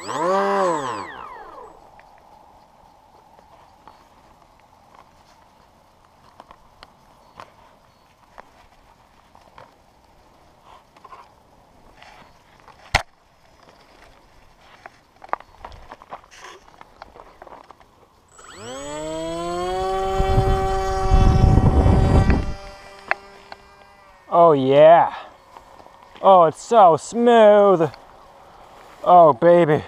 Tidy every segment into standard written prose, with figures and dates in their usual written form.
Oh yeah. Oh, it's so smooth. Oh baby.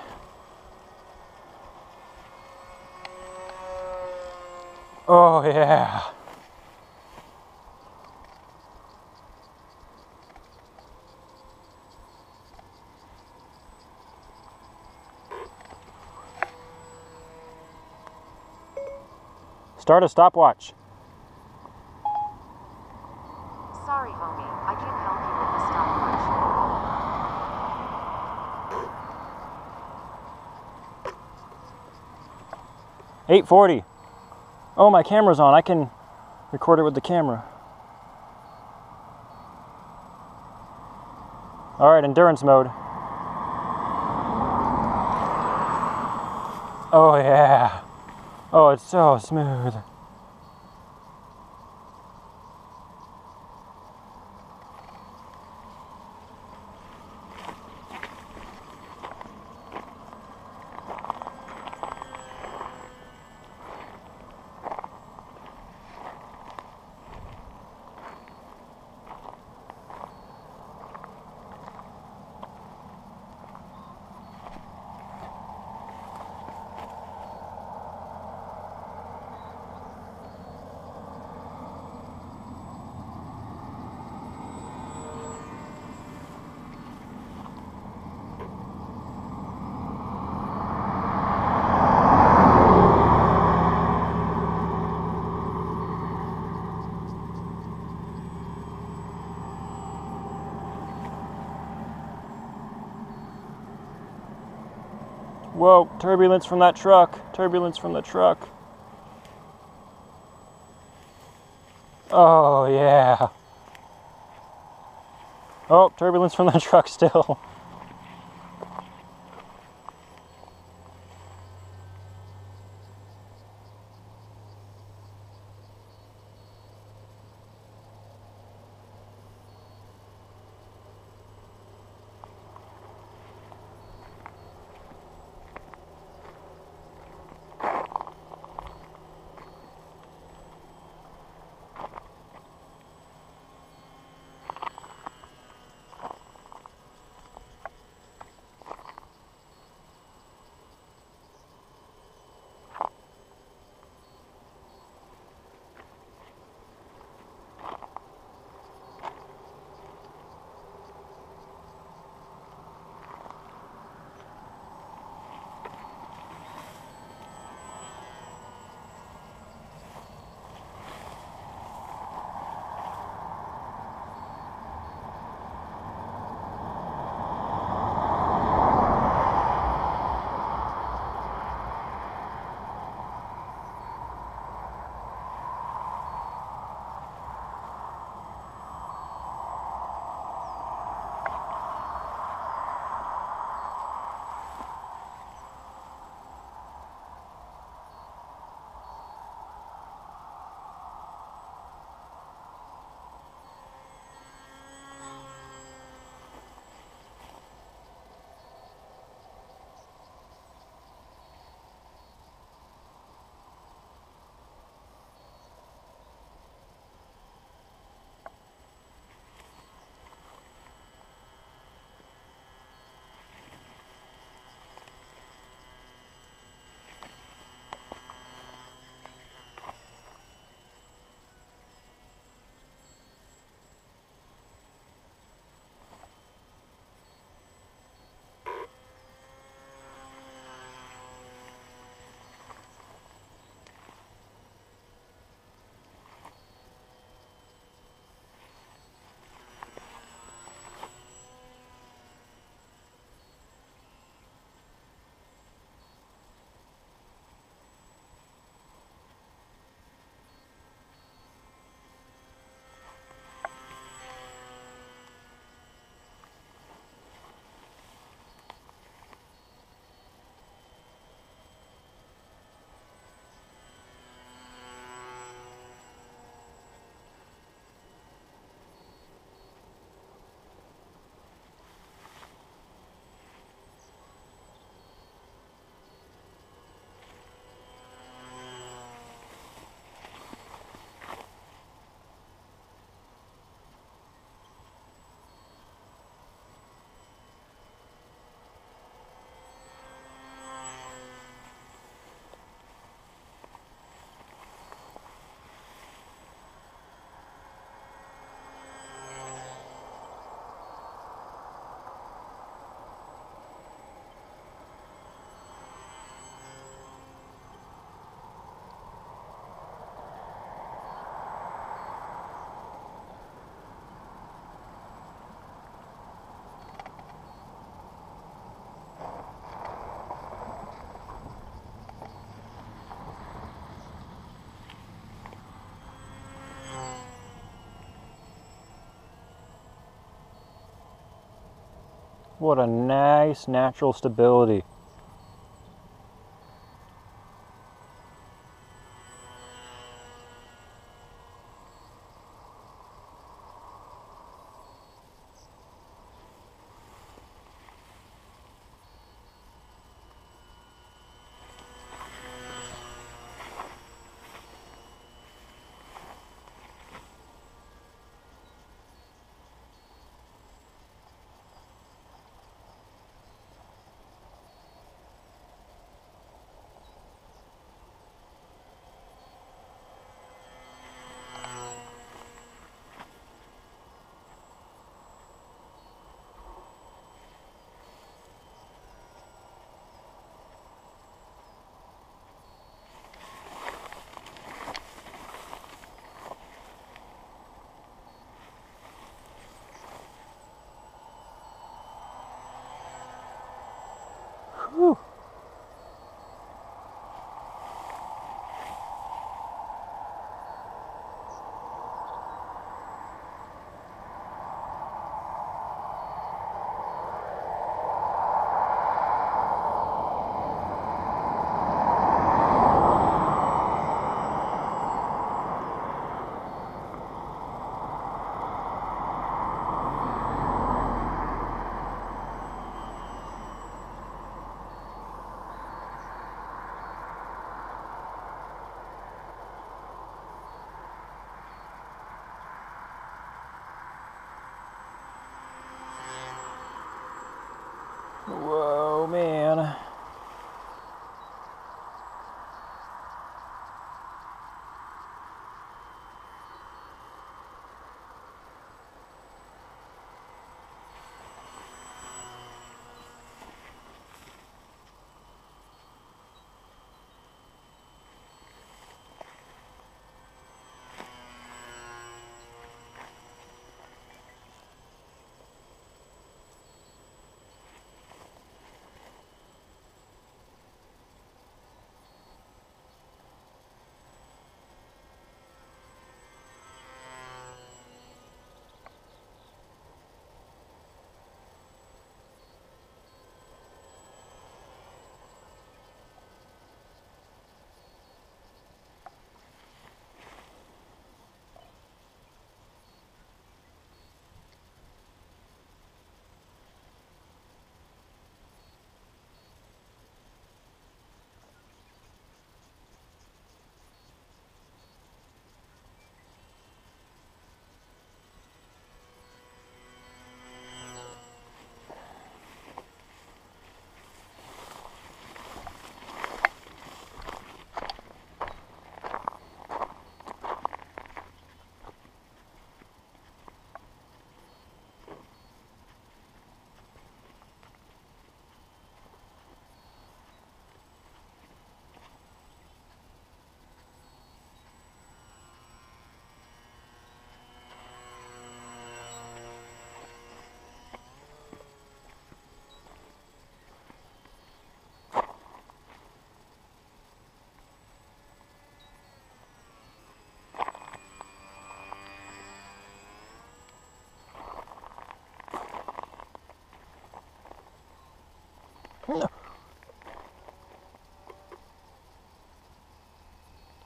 Oh yeah. Start a stopwatch. Sorry, homie. I can't help you with the stopwatch. 8:40. Oh, my camera's on. I can record it with the camera. All right, endurance mode. Oh yeah. Oh, it's so smooth. Whoa, turbulence from that truck. Turbulence from the truck. Oh, yeah. Oh, turbulence from the truck still. What a nice natural stability. Whew. Whoa, man.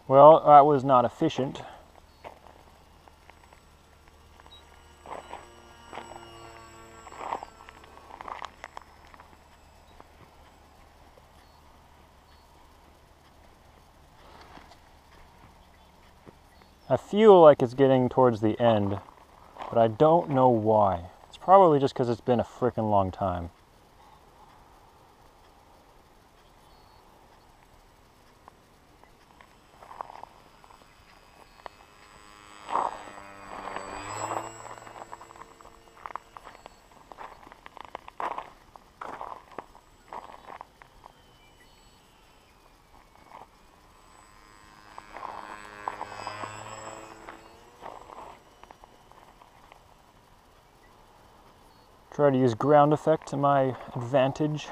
Well, that was not efficient. I feel like it's getting towards the end, but I don't know why. It's probably just because it's been a frickin' long time. Try to use ground effect to my advantage.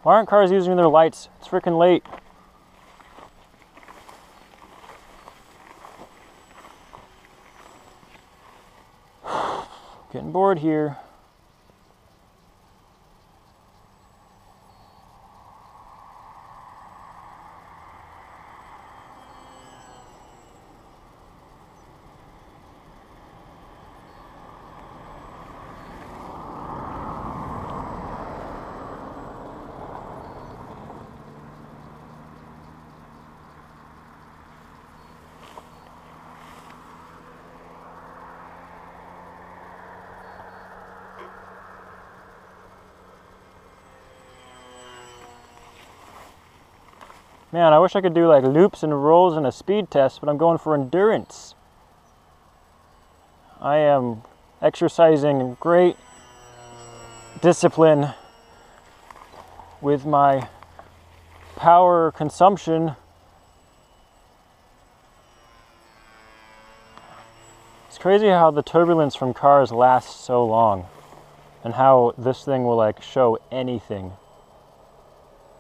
Why aren't cars using their lights? It's freaking late. Getting bored here. Man, I wish I could do like loops and rolls and a speed test, but I'm going for endurance. I am exercising great discipline with my power consumption. It's crazy how the turbulence from cars lasts so long and how this thing will like show anything.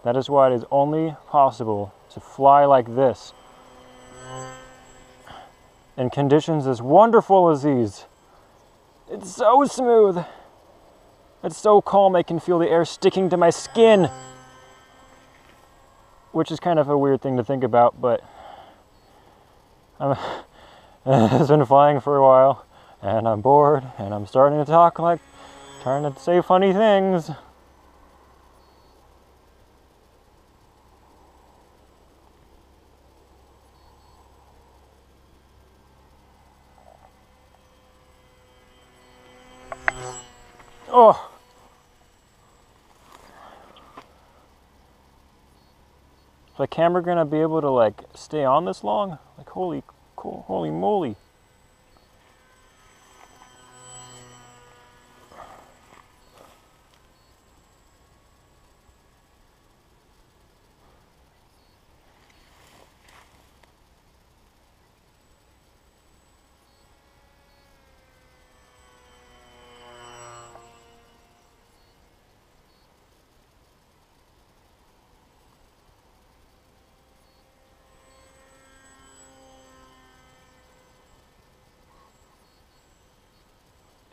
That is why it is only possible to fly like this in conditions as wonderful as these. It's so smooth. It's so calm I can feel the air sticking to my skin. Which is kind of a weird thing to think about, but I've been flying for a while and I'm bored and I'm starting to talk like, trying to say funny things. Oh! Is the camera gonna be able to like stay on this long? Like holy moly.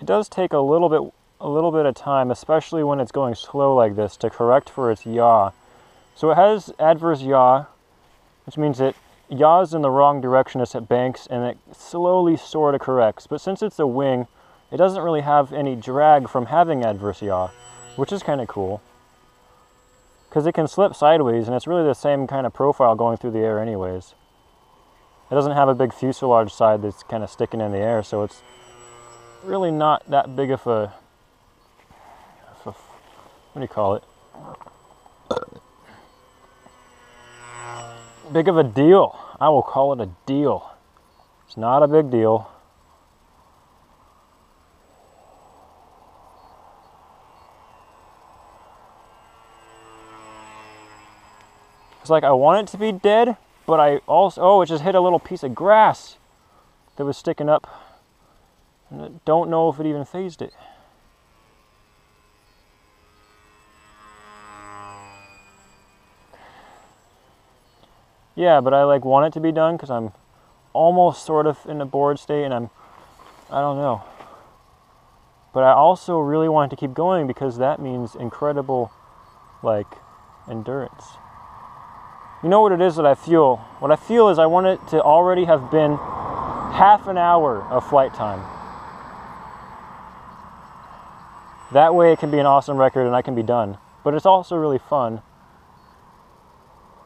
It does take a little bit of time, especially when it's going slow like this, to correct for its yaw. So it has adverse yaw, which means it yaws in the wrong direction as it banks, and it slowly sort of corrects. But since it's a wing, it doesn't really have any drag from having adverse yaw, which is kind of cool. Because it can slip sideways, and it's really the same kind of profile going through the air anyways. It doesn't have a big fuselage side that's kind of sticking in the air, so it's really not that big of a what do you call it? Big of a deal. I will call it a deal. It's not a big deal. It's like I want it to be dead, but I also, oh, it just hit a little piece of grass that was sticking up. And I don't know if it even phased it. Yeah, but I like want it to be done because I'm almost sort of in a bored state and I don't know. But I also really want it to keep going because that means incredible like endurance. You know what it is that I feel? What I feel is I want it to already have been half an hour of flight time. That way it can be an awesome record and I can be done. But it's also really fun.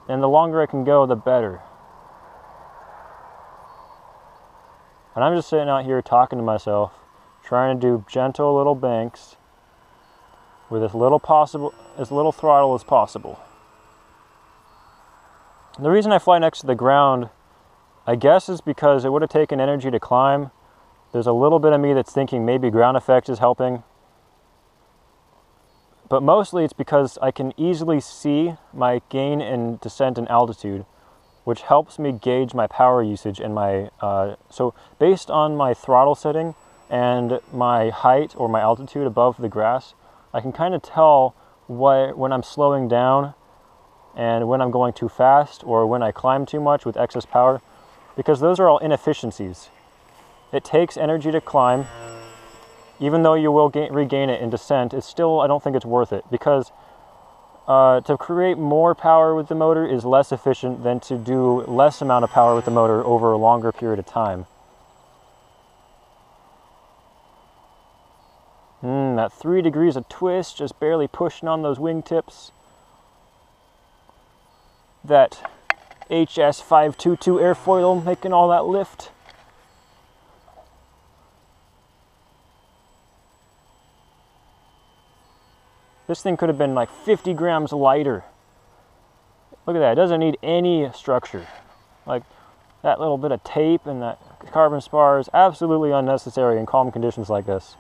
And the longer it can go, the better. And I'm just sitting out here talking to myself, trying to do gentle little banks with as little throttle as possible. And the reason I fly next to the ground, I guess, is because it would have taken energy to climb. There's a little bit of me that's thinking maybe ground effect is helping. But mostly it's because I can easily see my gain in descent and altitude, which helps me gauge my power usage and my, so based on my throttle setting and my height or my altitude above the grass, I can kind of tell when I'm slowing down and when I'm going too fast or when I climb too much with excess power, because those are all inefficiencies. It takes energy to climb. Even though you will regain it in descent, it's still, I don't think it's worth it, because to create more power with the motor is less efficient than to do less amount of power with the motor over a longer period of time. That 3 degrees of twist, just barely pushing on those wingtips. That HS522 airfoil making all that lift. This thing could have been like 50 grams lighter. Look at that, it doesn't need any structure. Like that little bit of tape and that carbon spar is absolutely unnecessary in calm conditions like this.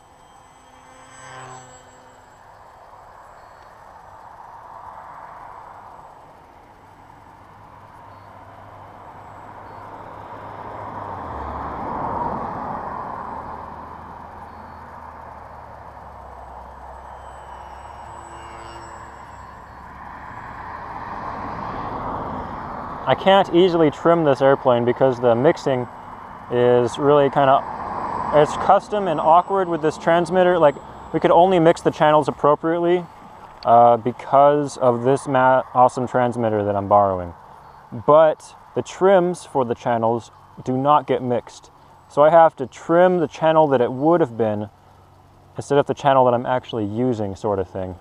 I can't easily trim this airplane because the mixing is really kind of, it's custom and awkward with this transmitter. Like, we could only mix the channels appropriately because of this awesome transmitter that I'm borrowing. But the trims for the channels do not get mixed. So I have to trim the channel that it would have been instead of the channel that I'm actually using, sort of thing.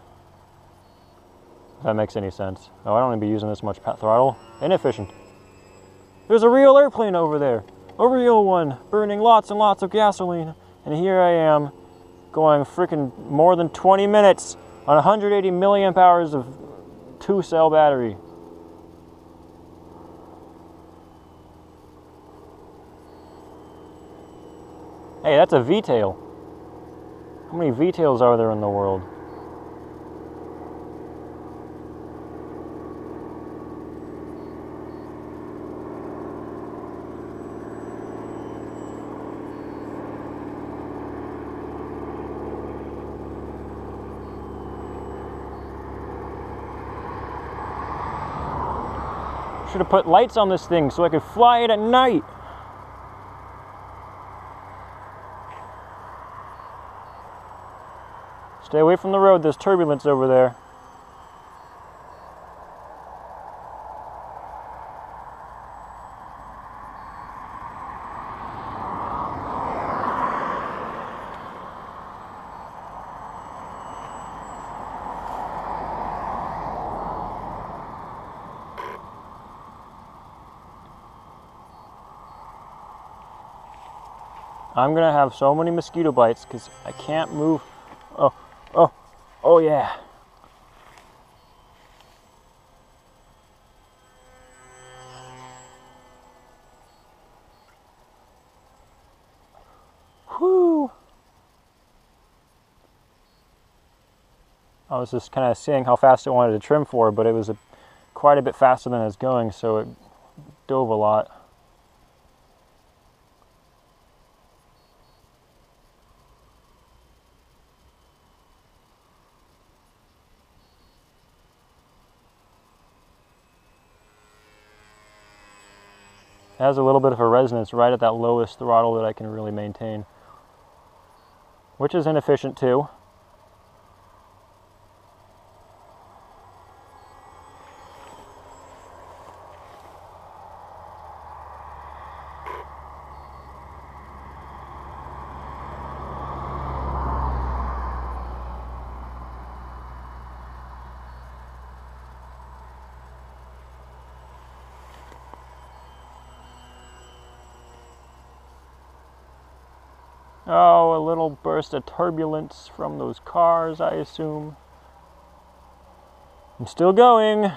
If that makes any sense. Oh, I don't need to be using this much throttle. Inefficient. There's a real airplane over there. A real one, burning lots and lots of gasoline. And here I am, going freaking more than 20 minutes on 180 milliamp hours of 2-cell battery. Hey, that's a V-tail. How many V-tails are there in the world? Should have put lights on this thing so I could fly it at night. Stay away from the road, there's turbulence over there. I'm gonna have so many mosquito bites because I can't move. Oh yeah. Whew. I was just kind of seeing how fast I wanted to trim for, but it was quite a bit faster than I was going, so it dove a lot. It has a little bit of a resonance right at that lowest throttle that I can really maintain, which is inefficient too. Oh, a little burst of turbulence from those cars, I assume. I'm still going.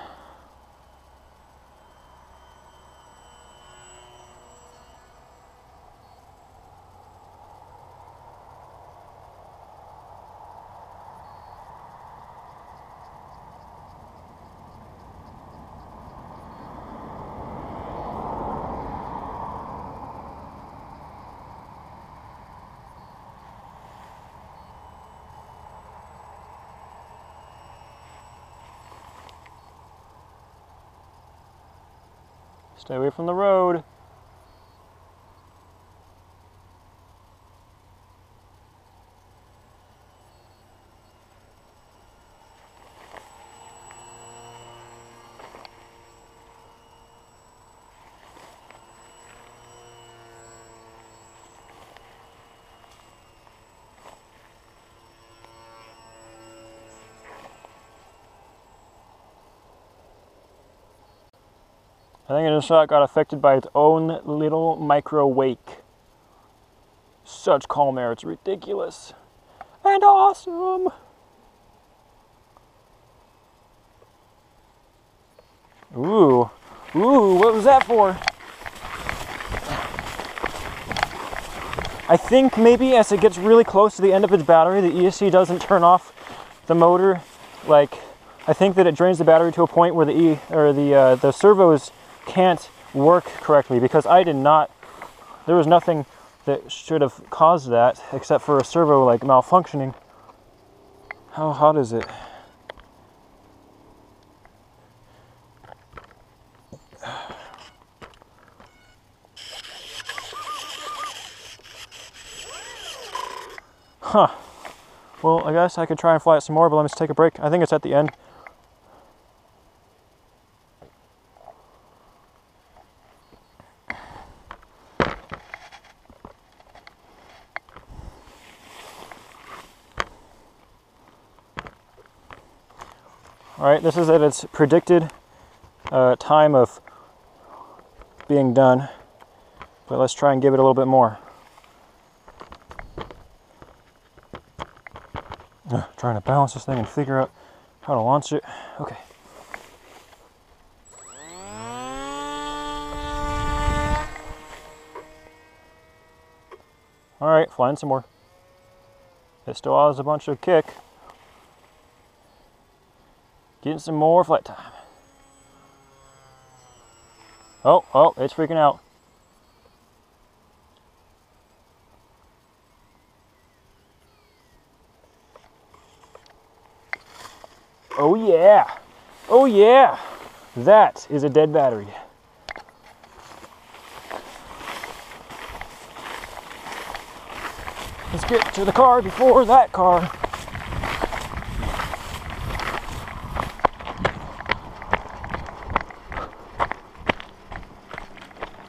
Stay away from the road. I think it just got affected by its own little micro wake. Such calm air, it's ridiculous. And awesome! Ooh, what was that for? I think maybe as it gets really close to the end of its battery, the ESC doesn't turn off the motor. Like, I think that it drains the battery to a point where the servos can't work correctly, because there was nothing that should have caused that except for a servo like malfunctioning. How hot is it? Huh. Well, I guess I could try and fly it some more, but let me just take a break. I think it's at the end. All right, this is at its predicted time of being done, but let's try and give it a little bit more. Trying to balance this thing and figure out how to launch it. Okay. All right, flying some more. It still has a bunch of kick. Getting some more flight time. Oh, it's freaking out. Oh yeah! Oh yeah! That is a dead battery. Let's get to the car before that car.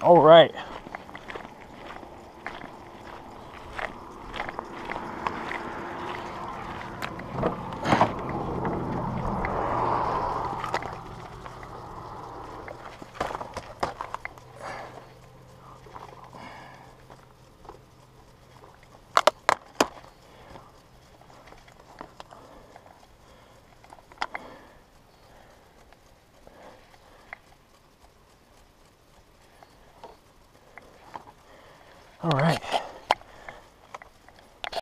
All right. All right.